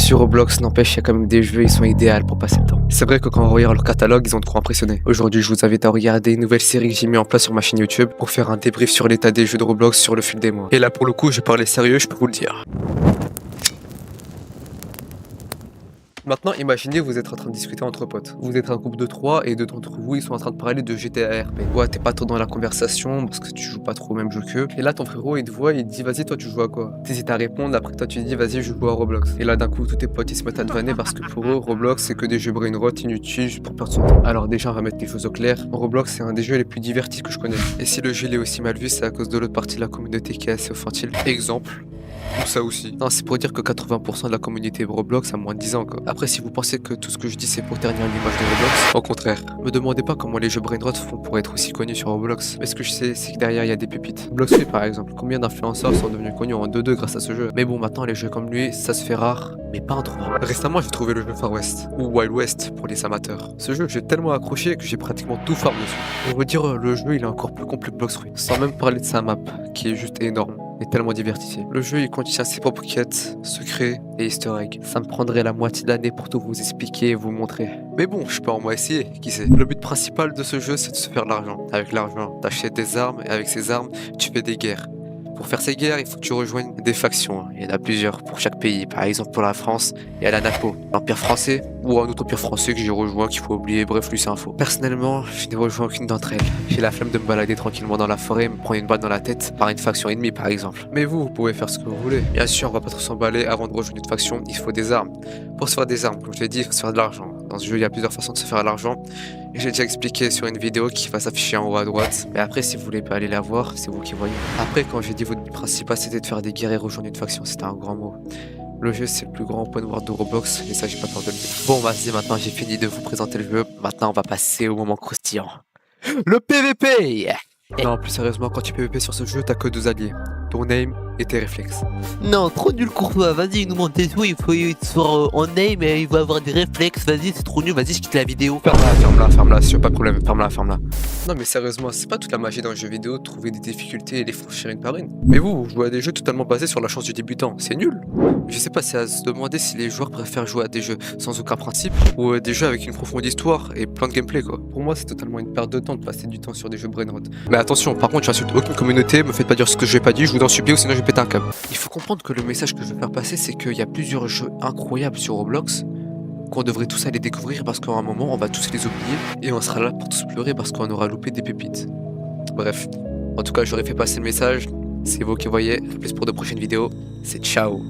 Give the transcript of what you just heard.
sur Roblox, n'empêche, il y a quand même des jeux, ils sont idéaux pour passer le temps. C'est vrai que quand on regarde leur catalogue, ils ont de quoi impressionner. Aujourd'hui, je vous invite à regarder une nouvelle série que j'ai mis en place sur ma chaîne YouTube pour faire un débrief sur l'état des jeux de Roblox sur le fil des mois. Et là, pour le coup, je parlais sérieux, je peux vous le dire. Maintenant, imaginez, vous êtes en train de discuter entre potes. Vous êtes un groupe de 3 et deux d'entre vous, ils sont en train de parler de GTA RP. Ouais, t'es pas trop dans la conversation parce que tu joues pas trop au même jeu qu'eux. Et là, ton frérot, il te voit, il te dit, vas-y, toi, tu joues à quoi? T'hésites à répondre, après toi, tu dis, vas-y, je joue à Roblox. Et là, d'un coup, tous tes potes, ils se mettent à te vanner parce que pour eux, Roblox, c'est que des jeux brain rot inutiles juste pour perdre son temps. Alors, déjà, on va mettre les choses au clair. Roblox, c'est un des jeux les plus divertis que je connais. Et si le jeu il est aussi mal vu, c'est à cause de l'autre partie de la communauté qui est assez infantile. Exemple. Ou ça aussi. Non, c'est pour dire que 80% de la communauté Roblox a moins de 10 ans, quoi. Après, si vous pensez que tout ce que je dis c'est pour ternir l'image de Roblox, au contraire. Me demandez pas comment les jeux brainrot font pour être aussi connus sur Roblox. Mais ce que je sais, c'est que derrière il y a des pépites. Bloxfree par exemple, combien d'influenceurs sont devenus connus en 2-2 grâce à ce jeu. Mais bon, maintenant les jeux comme lui, ça se fait rare, mais pas en trop. Récemment, j'ai trouvé le jeu Far West, ou Wild West pour les amateurs. Ce jeu, j'ai tellement accroché que j'ai pratiquement tout farm dessus. On veut dire, le jeu il est encore plus complet que Bloxfree. Sans même parler de sa map, qui est juste énorme et tellement divertissant. Le jeu il contient ses propres quêtes, secrets et easter eggs. Ça me prendrait la moitié d'année pour tout vous expliquer et vous montrer. Mais bon, je peux en moi essayer, qui sait. Le but principal de ce jeu c'est de se faire de l'argent. Avec l'argent, t'achètes des armes et avec ces armes, tu fais des guerres. Pour faire ces guerres, il faut que tu rejoignes des factions. Il y en a plusieurs pour chaque pays. Par exemple, pour la France, il y a la NAPO, l'Empire français, ou un autre empire français que j'ai rejoint, qu'il faut oublier. Bref, lui, c'est info. Personnellement, je n'ai rejoint aucune d'entre elles. J'ai la flemme de me balader tranquillement dans la forêt et me prendre une balle dans la tête par une faction ennemie, par exemple. Mais vous pouvez faire ce que vous voulez. Bien sûr, on va pas trop s'emballer. Avant de rejoindre une faction, il faut des armes. Pour se faire des armes, comme je l'ai dit, il faut se faire de l'argent. Dans ce jeu, il y a plusieurs façons de se faire de l'argent. Et j'ai déjà expliqué sur une vidéo qui va s'afficher en haut à droite. Mais après, si vous voulez pas aller la voir, c'est vous qui voyez. Après, quand j'ai dit votre but principal, c'était de faire des guerres et rejoindre une faction, c'était un grand mot. Le jeu, c'est le plus grand open world de Roblox, et ça, j'ai pas peur de le dire. Bon, vas-y, maintenant, j'ai fini de vous présenter le jeu. Maintenant, on va passer au moment croustillant. Le PVP! Non, plus sérieusement, quand tu PVP sur ce jeu, t'as que deux alliés. Ton aim et tes réflexes. Non, trop nul courtois, vas-y, il nous montre des trucs, il faut être sur en aim et il va avoir des réflexes, vas-y, c'est trop nul, vas-y, je quitte la vidéo. Ferme-la, si pas de problème, ferme-la. Non mais sérieusement, c'est pas toute la magie dans le jeu vidéo de trouver des difficultés et les franchir une par une. Mais vous jouez à des jeux totalement basés sur la chance du débutant, c'est nul. Je sais pas, c'est à se demander si les joueurs préfèrent jouer à des jeux sans aucun principe ou à des jeux avec une profonde histoire et plein de gameplay quoi. Pour moi, c'est totalement une perte de temps de passer du temps sur des jeux brainrot. Mais attention, par contre, j'insulte aucune communauté, me faites pas dire ce que j'ai pas dit, je vous en supplie ou sinon je vais péter un câble. Il faut comprendre que le message que je veux faire passer, c'est qu'il y a plusieurs jeux incroyables sur Roblox qu'on devrait tous aller découvrir parce qu'à un moment on va tous les oublier et on sera là pour tous pleurer parce qu'on aura loupé des pépites. Bref, en tout cas j'aurais fait passer le message, c'est vous qui voyez, à plus pour de prochaines vidéos, c'est ciao.